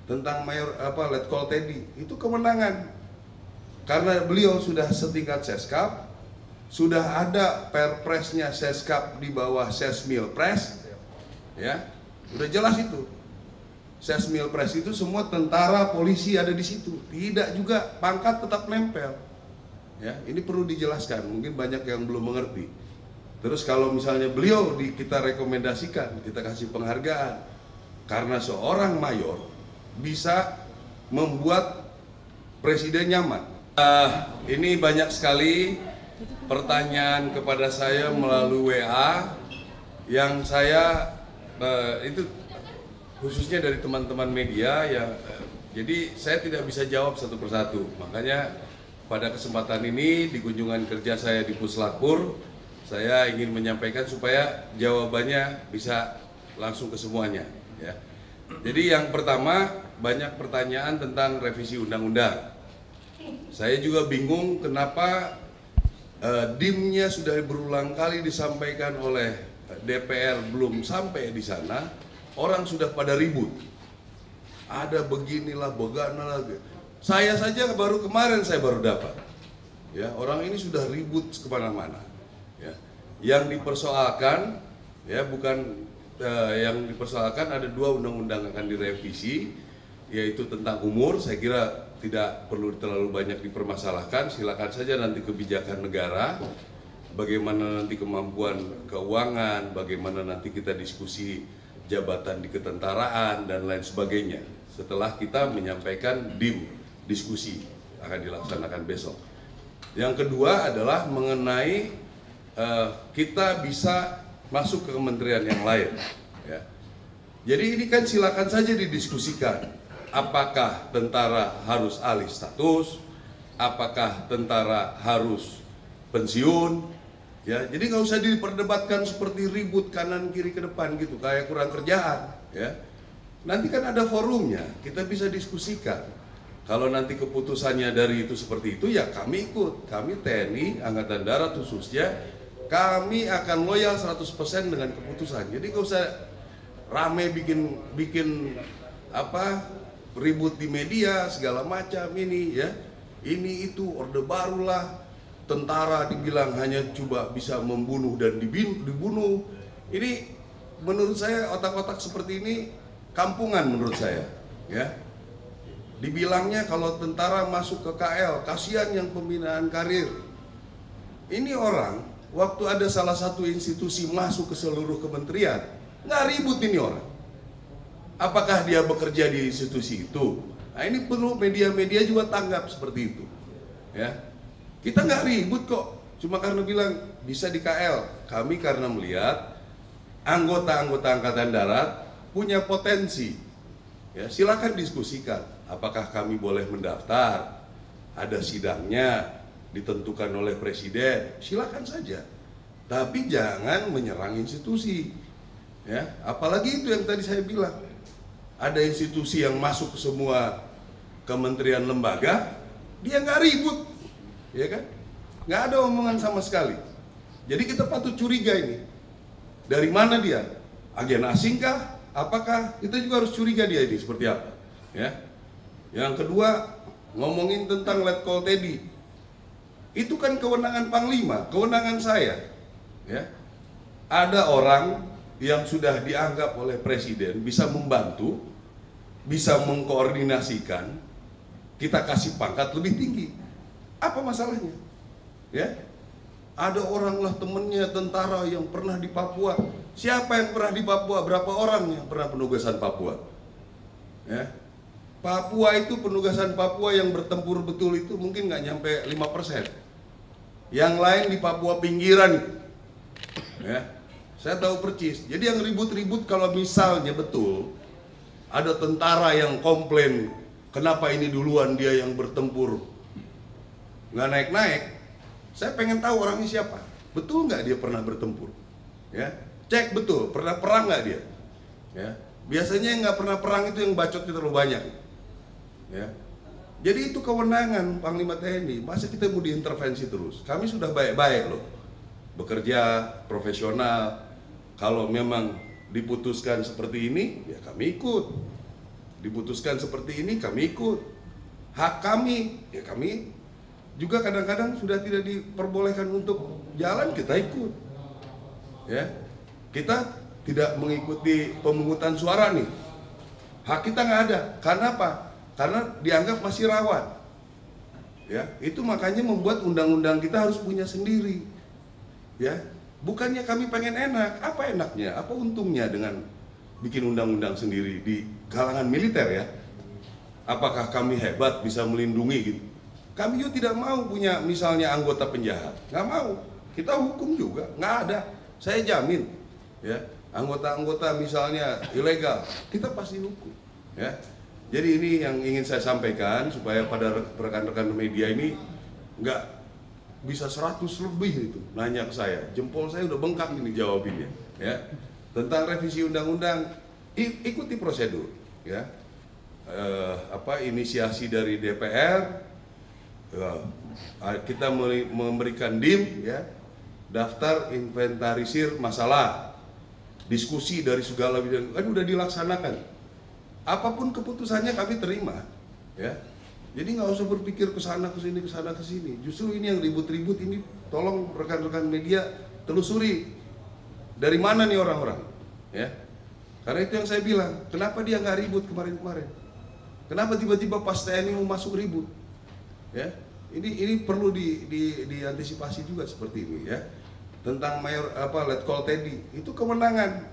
tentang Letkol Teddy, itu kewenangan. Karena beliau sudah setingkat Seskap, sudah ada perpresnya Seskap di bawah Sesmilpres, ya, udah jelas itu. Sesmilpres itu semua tentara, polisi ada di situ, tidak juga pangkat tetap nempel. Ya, ini perlu dijelaskan, mungkin banyak yang belum mengerti. Terus kalau misalnya beliau kita rekomendasikan, kita kasih penghargaan, karena seorang mayor bisa membuat presiden nyaman. Ini banyak sekali pertanyaan kepada saya melalui WA yang saya itu khususnya dari teman-teman media ya. Jadi saya tidak bisa jawab satu persatu. Makanya pada kesempatan ini di kunjungan kerja saya di Puslapur, saya ingin menyampaikan supaya jawabannya bisa langsung ke semuanya. Ya. Jadi yang pertama, banyak pertanyaan tentang revisi undang-undang. Saya juga bingung kenapa DIM-nya sudah berulang kali disampaikan oleh DPR belum sampai di sana, orang sudah pada ribut. Ada beginilah, begana lagi. Saya saja baru kemarin saya baru dapat. Ya, orang ini sudah ribut kemana-mana. Ya. Yang dipersoalkan, ya bukan yang dipersoalkan ada 2 undang-undang akan direvisi, yaitu tentang umur. Saya kira tidak perlu terlalu banyak dipermasalahkan. Silakan saja nanti kebijakan negara, bagaimana nanti kemampuan keuangan, bagaimana nanti kita diskusi jabatan di ketentaraan dan lain sebagainya. Setelah kita menyampaikan DIM, diskusi akan dilaksanakan besok. Yang kedua adalah mengenai kita bisa masuk ke kementerian yang lain. Ya. Jadi ini kan silakan saja didiskusikan. Apakah tentara harus alih status? Apakah tentara harus pensiun? Ya, jadi nggak usah diperdebatkan seperti ribut kanan kiri ke depan gitu, kayak kurang kerjaan. Ya, nanti kan ada forumnya, kita bisa diskusikan. Kalau nanti keputusannya dari itu seperti itu, ya kami ikut. Kami TNI, Angkatan Darat khususnya, kami akan loyal 100% dengan keputusan. Jadi nggak usah rame bikin ribut di media segala macam ini ya. Ini itu orde barulah. Tentara dibilang hanya coba bisa membunuh dan dibunuh. Ini menurut saya otak-otak seperti ini kampungan menurut saya, ya. Dibilangnya kalau tentara masuk ke KL, kasihan yang pembinaan karir. Ini orang waktu ada salah satu institusi masuk ke seluruh kementerian, nggak ribut ini orang. Apakah dia bekerja di institusi itu? Nah ini perlu media-media juga tanggap seperti itu, ya. Kita nggak ribut kok, cuma karena bilang bisa di KL. Kami karena melihat anggota-anggota Angkatan Darat punya potensi. Ya, silakan diskusikan. Apakah kami boleh mendaftar? Ada sidangnya ditentukan oleh presiden. Silakan saja. Tapi jangan menyerang institusi. Ya, apalagi itu yang tadi saya bilang. Ada institusi yang masuk ke semua kementerian lembaga, dia nggak ribut. Ya kan? Nggak ada omongan sama sekali. Jadi kita patut curiga ini. Dari mana dia? Agen asing kah? Apakah? Kita juga harus curiga dia ini seperti apa. Ya. Yang kedua, ngomongin tentang Letkol Teddy. Itu kan kewenangan Panglima, kewenangan saya. Ya. Ada orang yang sudah dianggap oleh Presiden bisa membantu, bisa mengkoordinasikan, kita kasih pangkat lebih tinggi. Apa masalahnya? Ya, ada orang lah temennya tentara yang pernah di Papua. Siapa yang pernah di Papua? Berapa orang yang pernah penugasan Papua? Ya, Papua itu penugasan Papua yang bertempur betul itu mungkin nggak nyampe 5%. Yang lain di Papua pinggiran itu. Ya, saya tahu percis. Jadi yang ribut-ribut kalau misalnya betul ada tentara yang komplain, kenapa ini duluan dia yang bertempur nggak naik-naik, saya pengen tahu orangnya siapa. Betul nggak dia pernah bertempur? Ya, cek betul, pernah perang nggak dia? Ya, biasanya yang nggak pernah perang itu yang bacotnya terlalu banyak. Ya, jadi itu kewenangan Panglima TNI. Masa kita mau diintervensi terus? Kami sudah baik-baik loh, bekerja profesional. Kalau memang diputuskan seperti ini, ya kami ikut. diputuskan seperti ini kami ikut. Hak kami, ya kami juga kadang-kadang sudah tidak diperbolehkan untuk jalan, kita ikut. Ya, kita tidak mengikuti pemungutan suara nih. Hak kita nggak ada. Karena apa? Karena dianggap masih rawan. Ya, itu makanya membuat undang-undang kita harus punya sendiri. Ya, bukannya kami pengen enak, apa enaknya, apa untungnya dengan bikin undang-undang sendiri di kalangan militer ya? Apakah kami hebat bisa melindungi gitu? Kami juga tidak mau punya misalnya anggota penjahat, nggak mau. Kita hukum juga, nggak ada. Saya jamin, ya anggota-anggota misalnya ilegal, kita pasti hukum. Ya, jadi ini yang ingin saya sampaikan supaya pada rekan-rekan media ini nggak bisa 100 lebih itu nanya ke saya, jempol saya udah bengkak ini jawabinnya. Ya, tentang revisi undang-undang, ikuti prosedur. Ya, inisiasi dari DPR, kita memberikan DIM, ya, daftar inventarisir masalah, diskusi dari segala bidang, kan udah dilaksanakan. Apapun keputusannya kami terima, ya. Jadi nggak usah berpikir ke sana ke sini. Justru ini yang ribut-ribut ini, tolong rekan-rekan media telusuri dari mana nih orang-orang, ya. Karena itu yang saya bilang, kenapa dia nggak ribut kemarin-kemarin? Kenapa tiba-tiba pas TNI mau masuk ribut? Ya, ini perlu diantisipasi juga seperti ini, ya. Tentang Letkol Teddy, itu kewenangan.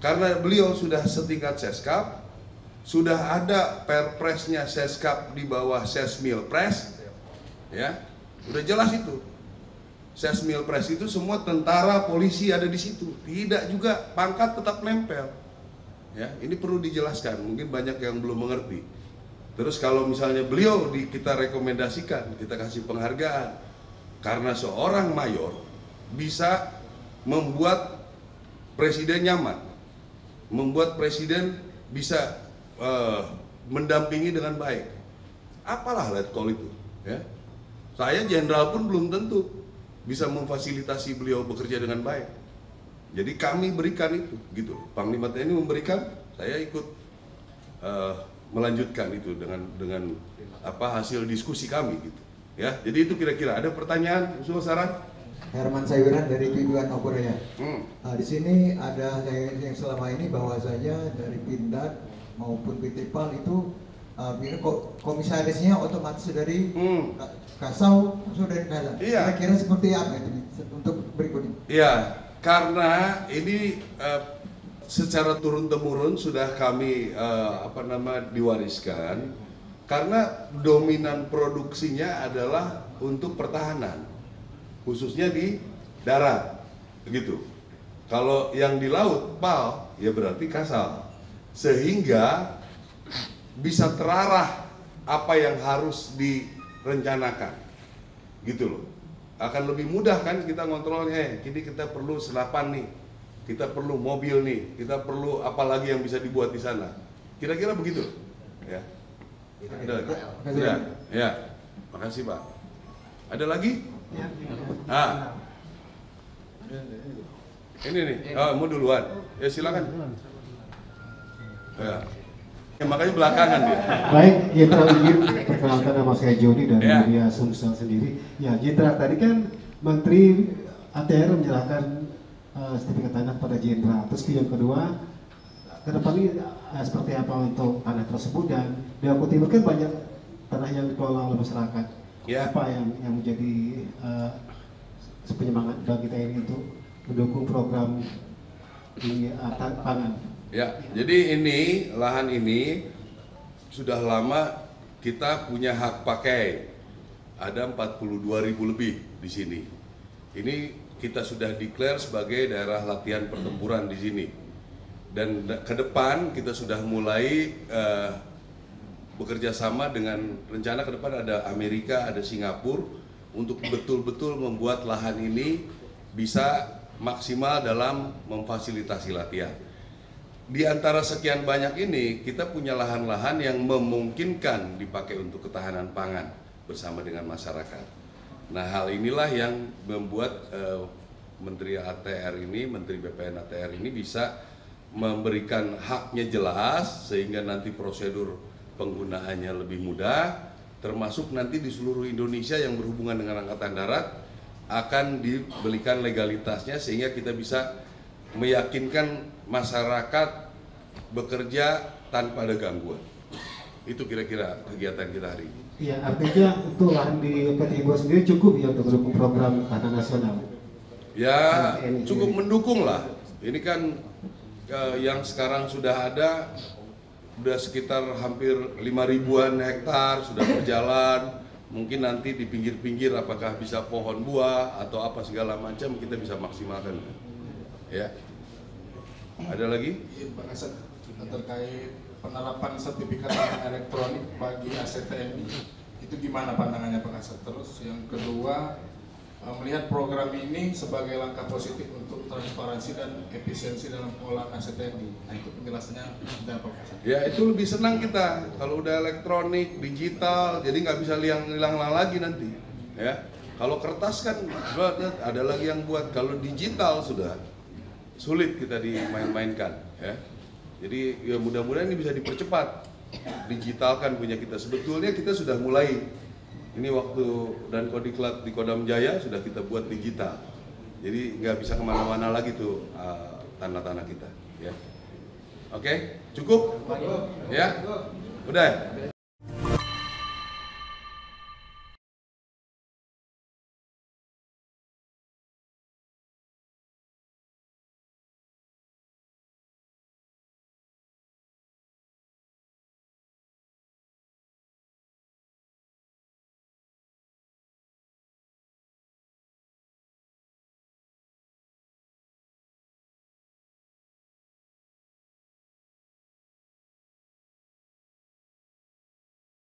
Karena beliau sudah setingkat Seskap, sudah ada perpresnya Seskap di bawah Sesmilpres, ya, udah jelas itu. Sesmilpres itu semua tentara, polisi ada di situ, tidak juga pangkat tetap nempel. Ya, ini perlu dijelaskan, mungkin banyak yang belum mengerti. Terus kalau misalnya beliau kita rekomendasikan, kita kasih penghargaan, karena seorang mayor bisa membuat presiden nyaman, membuat presiden bisa mendampingi dengan baik. Apalah Letkol itu, ya. Saya jenderal pun belum tentu bisa memfasilitasi beliau bekerja dengan baik. Jadi kami berikan itu, gitu. Panglima TNI memberikan, saya ikut melanjutkan itu dengan hasil diskusi kami, gitu. Ya, jadi itu kira-kira. Ada pertanyaan, usul, saran? Herman Saywiran dari Tujuan Opuraya. Di sini ada yang selama ini bahwasanya dari Pindad maupun PT PAL itu komisarisnya otomatis dari Kasau, langsung dari Kasau. Iya. Kira-kira seperti apa itu untuk berikutnya? Iya, karena ini secara turun-temurun sudah kami diwariskan, karena dominan produksinya adalah untuk pertahanan, khususnya di darat, begitu. Kalau yang di laut, PAL, ya berarti Kasal. Sehingga bisa terarah apa yang harus direncanakan, gitu loh. Akan lebih mudah kan kita ngontrolnya. Kini kita perlu senapan nih, kita perlu mobil nih, kita perlu apa lagi yang bisa dibuat di sana. Kira-kira begitu, ya. Ada lagi? Sudah, ya. Makasih Pak. Ada lagi? Ini nih. Oh, mau duluan. Ya silakan. Ya, makanya belakangan dia. Baik, Jenderal izin perkenalkan, nama saya Joni dari media Sumsel sendiri. Ya, Jenderal, tadi kan Menteri ATR menyerahkan sertifikat tanah pada Jenderal. Terus yang kedua, ke depan ini seperti apa untuk tanah tersebut, dan di Aku Timur kan banyak tanah yang dikelola oleh masyarakat. Ya. Apa yang menjadi penyemangat bagi TNI untuk mendukung program di pangan? Ya, jadi lahan ini sudah lama kita punya hak pakai. Ada 42.000 lebih di sini. Ini kita sudah declare sebagai daerah latihan pertempuran di sini. Dan ke depan kita sudah mulai bekerja sama dengan rencana ke depan ada Amerika, ada Singapura untuk betul-betul membuat lahan ini bisa maksimal dalam memfasilitasi latihan. Di antara sekian banyak ini, kita punya lahan-lahan yang memungkinkan dipakai untuk ketahanan pangan bersama dengan masyarakat. Nah, hal inilah yang membuat Menteri ATR ini, Menteri BPN ATR ini bisa memberikan haknya jelas sehingga nanti prosedur penggunaannya lebih mudah, termasuk nanti di seluruh Indonesia yang berhubungan dengan Angkatan Darat akan diberikan legalitasnya sehingga kita bisa meyakinkan masyarakat bekerja tanpa ada gangguan. Itu kira-kira kegiatan kita hari ini. Iya, artinya untuk lahan di PT Ibu sendiri cukup ya untuk mendukung program tahanan nasional? Ya, cukup mendukung lah. Ini kan yang sekarang sudah ada, sudah sekitar hampir 5.000-an hektar sudah berjalan. Mungkin nanti di pinggir-pinggir apakah bisa pohon buah atau apa segala macam kita bisa maksimalkan. Ya. Ada lagi? Pak Kasat, terkait penerapan sertifikat elektronik bagi aset TNI, itu gimana pandangannya Pak Kasat? Terus yang kedua, melihat program ini sebagai langkah positif untuk transparansi dan efisiensi dalam pengolahan aset TNI. Nah itu penjelasannya dan Pak Kasat. Ya itu lebih senang kita kalau udah elektronik, digital, jadi nggak bisa hilang lagi nanti. Ya, kalau kertas kan ada lagi yang buat. Kalau digital sudah sulit kita dimain-mainkan. Ya, jadi ya mudah-mudahan ini bisa dipercepat, digitalkan punya kita. Sebetulnya kita sudah mulai. Ini waktu dan Kodiklat di Kodam Jaya sudah kita buat digital, jadi nggak bisa kemana-mana lagi tuh tanah-tanah kita. Ya, oke, cukup, ya, udah.